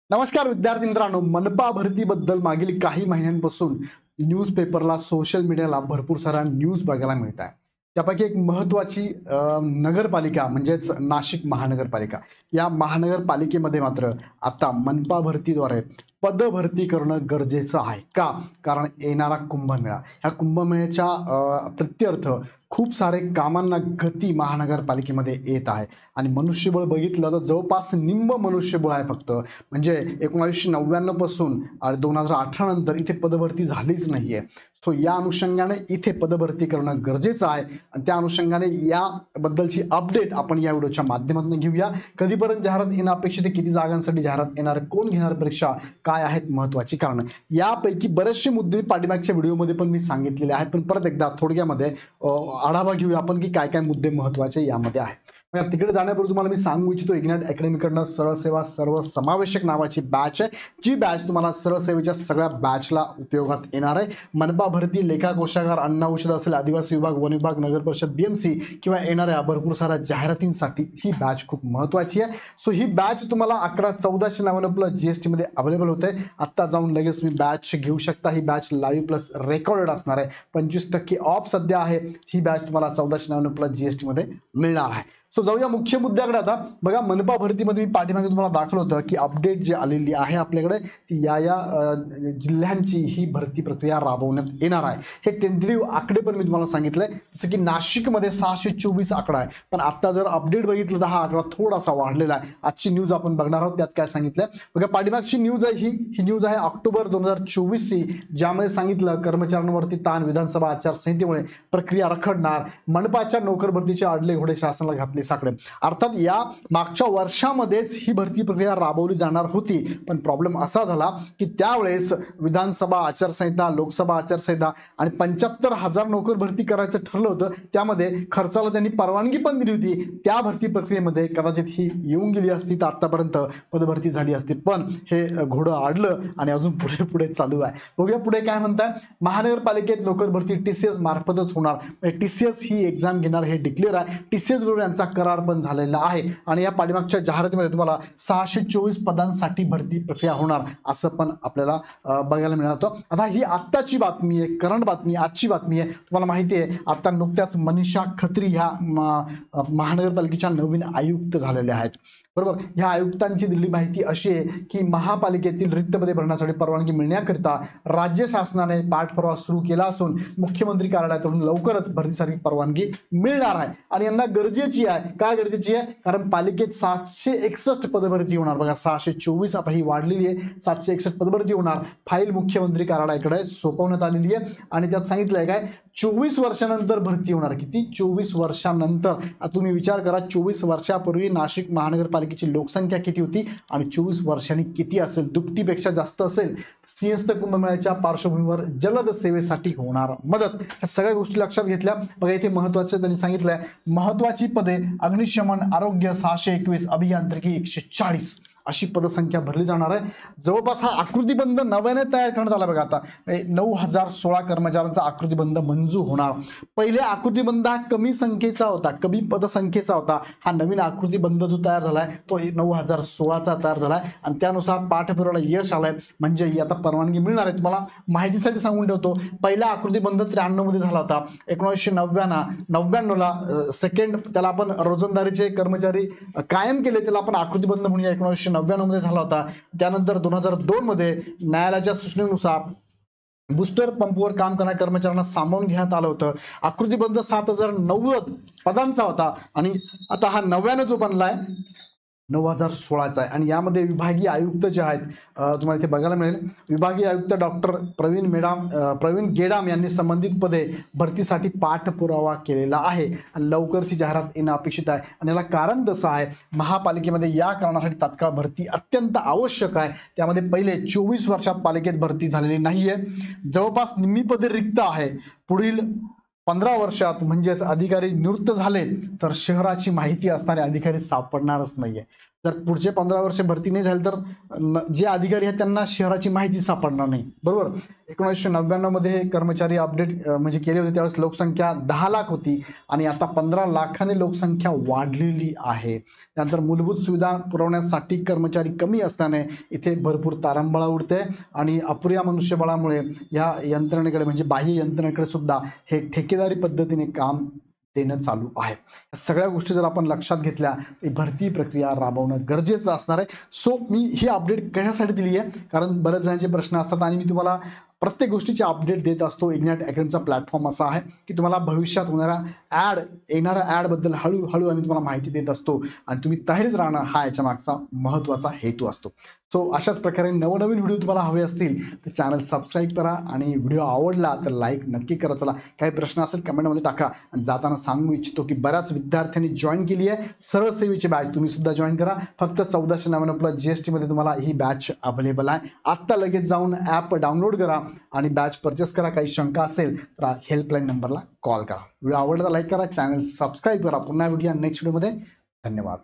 नमस्कार विद्यार्थी मित्रांनो, मनपा भरतीबद्दल मागील काही महिन्यांपासून न्यूजपेपरला, सोशल मीडियाला भरपूर साऱ्या न्यूज बघायला मिळत आहे. त्यापैकी एक महत्त्वाची नगरपालिका म्हणजेच नाशिक महानगरपालिका. या महानगरपालिकेमध्ये मात्र आता मनपा भरतीद्वारे पदभरती करणं गरजेचं आहे. का? कारण येणारा कुंभमेळा, ह्या कुंभमेळ्याच्या प्रत्यर्थ खूप सारे कामांना गती महानगरपालिकेमध्ये येत आहे. आणि मनुष्यबळ बघितलं तर जवळपास निम्म मनुष्यबळ आहे फक्त. म्हणजे 1999 पासून 2018 नंतर इथे पदभरती झालीच नाहीये. सो या अनुषंगाने इथे पदभरती करणं गरजेचं आहे. आणि त्या अनुषंगाने याबद्दलची अपडेट आपण या व्हिडिओच्या माध्यमातून घेऊया. कधीपर्यंत जाहिरात येणं अपेक्षित आहे, किती जागांसाठी जाहिरात येणार, कोण घेणार परीक्षा, काय आहेत महत्त्वाची कारणं, यापैकी बरेचसे मुद्दे पाठीमागच्या व्हिडिओमध्ये पण मी सांगितलेले आहेत. पण परत एकदा थोडक्यामध्ये आढावा घेऊया आपण की काय काय मुद्दे महत्त्वाचे यामध्ये आहेत. तिकडे जाण्यापूर्वी तुम्हाला मी सांगू इच्छितो, इग्नाइट अकॅडमीकडनं सरळ सेवा सर्वसमावेशक नावाची बॅच आहे, जी बॅच तुम्हाला सरळ सेवेच्या सगळ्या बॅचला उपयोगात येणार आहे. मनपा भरती, लेखा कोशागार, अन्न औषध असेल, आदिवासी विभाग, वन विभाग, नगर परिषद, BMC किंवा येणाऱ्या भरपूर साऱ्या जाहिरातींसाठी ही बॅच खूप महत्त्वाची आहे. सो ही बॅच तुम्हाला 11-1499 प्लस GST मध्ये अवेलेबल होते. आत्ता जाऊन लगेच तुम्ही बॅच घेऊ शकता. ही बॅच लाईव्ह प्लस रेकॉर्डेड असणार आहे. 25% ऑफ सध्या आहे. ही बॅच तुम्हाला 1499 प्लस GST मध्ये मिळणार आहे. सो जाऊया मुख्य मुद्द्याकडे. आता बघा, मनपा भरतीमध्ये मी पाठीमागे तुम्हाला दाखवलं होतं की अपडेट जी आलेली आहे आपल्याकडे, ती या जिल्ह्यांची ही भरती प्रक्रिया राबवण्यात येणार आहे. हे टेंटेटिव्ह आकडे पण मी तुम्हाला सांगितलंय, जसं की नाशिकमध्ये 624 आकडा आहे. पण आता जर अपडेट बघितलं तर हा आकडा थोडासा वाढलेला आहे. आजची न्यूज आपण बघणार आहोत, त्यात काय सांगितलंय बघा. पाठीमागची न्यूज आहे ही न्यूज आहे ऑक्टोबर 2024ची, ज्यामध्ये सांगितलं कर्मचाऱ्यांवरती ताण, विधानसभा आचारसंहितेमुळे प्रक्रिया रखडणार, मनपाच्या नोकर भरतीचे आडले घोडे शासनाला घातले साकडे. अर्थात या मागच्या वर्षामध्येच ही भरती प्रक्रिया राबवली जाणार होती. पण प्रॉब्लेम असा झाला की त्यावेळेस विधानसभा आचारसंहिता, लोकसभा आचारसंहिता आणि 75,000 नोकर भरती करायचं ठरलं होतं. त्यामध्ये खर्चाला त्यांनी परवानगी पण दिली होती. त्या भरती प्रक्रियेमध्ये कदाचित ही येऊन गेली असती तर आतापर्यंत पदभरती झाली असती. पण हे घोडं आडलं आणि अजून पुढे पुढे चालू आहे. बघूया पुढे काय म्हणताय. महानगरपालिकेत नोकर भरती TCS मार्फतच होणार. TCS ही एक्झाम घेणार हे डिक्लेअर आहे. TCS बरोबर यांचा करार पण झालेला आहे. आणि या पाठीमागच्या जाहिरातीमध्ये तुम्हाला 624 पदांसाठी भरती प्रक्रिया होणार असं पण आपल्याला बघायला मिळतं. आता ही आत्ताची बातमी आहे, करंट बातमी, आजची बातमी आहे. तुम्हाला माहिती आहे आता नुकत्याच मनीषा खत्री ह्या महानगरपालिकेच्या नवीन आयुक्त झालेल्या आहेत, बरोबर. ह्या आयुक्तांची दिलेली माहिती अशी आहे की महापालिकेतील रिक्त पदे भरण्यासाठी परवानगी मिळण्याकरिता राज्य शासनाने पाठपुरावा सुरू केला असून मुख्यमंत्री कार्यालयाकडून लवकरच भरतीसाठी परवानगी मिळणार आहे. आणि यांना गरजेची आहे. काय गरजेची आहे? कारण पालिकेत 761 पदभरती होणार. बघा, 624 आता ही वाढलेली आहे, 761 पदभरती होणार. फाईल मुख्यमंत्री कार्यालयाकडे सोपवण्यात आलेली आहे. आणि त्यात सांगितलंय काय, 24 वर्षानंतर भरती होणार. किती? 24 वर्षानंतर. तुम्ही विचार करा, 24 वर्षापूर्वी नाशिक महानगरपालिकेची लोकसंख्या किती होती आणि 24 वर्षांनी किती असेल? दुपटीपेक्षा जास्त असेल. सिंहस्थ कुंभमेळ्याच्या पार्श्वभूमीवर जलद सेवेसाठी होणार मदत. या सगळ्या गोष्टी लक्षात घेतल्या. बघा, इथे महत्वाचं त्यांनी सांगितलंय, महत्वाची पदे अग्निशमन, आरोग्य 621, अभियांत्रिकी 140 अशी पदसंख्या भरली जाणार आहे. जवळपास हा आकृतीबंध नव्याने तयार करण्यात आला. बघा, आता 9,016 कर्मचाऱ्यांचा आकृतीबंध मंजूर होणार. पहिले आकृतीबंध हा कमी संख्येचा होता, कमी पदसंख्येचा होता. हा नवीन आकृतीबंध जो तयार झालाय तो 9,016चा तयार झालाय आणि त्यानुसार पाठपुराव्याला यश आलंय. म्हणजे ही आता परवानगी मिळणार आहे. तुम्हाला माहितीसाठी सांगून ठेवतो, पहिला आकृतीबंध 93 मध्ये झाला होता. 1999ला सेकंड, त्याला आपण रोजंदारीचे कर्मचारी कायम केले, त्याला आपण आकृतीबंध म्हणूया. 1999 मध्ये झाला होता. त्यानंतर 2002 मध्ये न्यायालयाच्या सूचनेनुसार बुस्टर पंपवर काम करणाऱ्या कर्मचाऱ्यांना सामावून घेण्यात आलं होतं. आकृतीबंध 7,090 पदांचा होता आणि आता हा नव्यानं जो बनलाय 9,016चा आहे. आणि यामध्ये विभागीय आयुक्त जे आहेत, तुम्हाला इथे बघायला मिळेल, विभागीय आयुक्त डॉक्टर प्रवीण गेडाम यांनी संबंधित पदे भरतीसाठी पाठपुरावा केलेला आहे. आणि लवकरची जाहिरात येणं अपेक्षित आहे. आणि याला कारण तसं आहे, महापालिकेमध्ये या कारणासाठी तात्काळ भरती अत्यंत आवश्यक आहे. त्यामध्ये पहिले 24 वर्षात पालिकेत भरती झालेली नाहीये. जवळपास निम्मी पदे रिक्त आहे. पुढील 15 वर्षात म्हणजेच अधिकारी निवृत्त झाले तर शहराची माहिती असणारे अधिकारी सापडणारच नाहीये. जर पुढचे 15 वर्ष भरती नाही झाली तर जे अधिकारी आहेत त्यांना शहराची माहिती सापडणार नाही, बरोबर. 1999 मध्ये हे कर्मचारी अपडेट म्हणजे केले होते, त्यावेळेस लोकसंख्या 10 लाख होती आणि आता 15 लाखाने लोकसंख्या वाढलेली आहे. त्यानंतर मूलभूत सुविधा पुरवण्यासाठी कर्मचारी कमी असल्याने इथे भरपूर तारंबळा उडते आणि अपुऱ्या मनुष्यबळामुळे या यंत्रणेकडे म्हणजे बाह्य यंत्रणेकडे सुद्धा हे ठेकेदारी पद्धतीने काम देणं चालू आहे. सगळ्या गोष्टी जर आपण लक्षात घेतल्या ही भरती प्रक्रिया राबवणं गरजेचं असणार आहे. सो मी ही अपडेट कशासाठी दिली आहे, कारण बऱ्याच जणांचे प्रश्न असतात आणि मी तुम्हाला प्रत्येक गोष्टीचे अपडेट देत असतो. इग्नाइट अकॅडमीचा प्लॅटफॉर्म असा आहे की तुम्हाला भविष्यात येणाऱ्या ॲडबद्दल हळूहळू आम्ही तुम्हाला माहिती देत असतो आणि तुम्ही तयारीत राहणं हा याच्या मागचा महत्त्वाचा हेतू असतो. सो अशाच प्रकारे नवनवीन व्हिडिओ तुम्हाला हवे असतील तर चॅनल सबस्क्राईब करा आणि व्हिडिओ आवडला तर लाईक नक्की करा. चला, काही प्रश्न असेल कमेंटमध्ये टाका. आणि जाताना सांगू इच्छितो की बऱ्याच विद्यार्थ्यांनी जॉईन केली आहे सरळ सेवेची बॅच, तुम्ही सुद्धा जॉईन करा. फक्त 1499 GST मध्ये तुम्हाला ही बॅच अवेलेबल आहे. आत्ता लगेच जाऊन ॲप डाउनलोड करा आणि बॅच परचेस करा. काही शंका असेल तर हेल्पलाईन नंबरला कॉल करा. व्हिडिओ आवडला तर लाईक करा, चॅनल सबस्क्राईब करा. पुन्हा व्हिडिओ नेक्स्ट व्हिडिओमध्ये. धन्यवाद.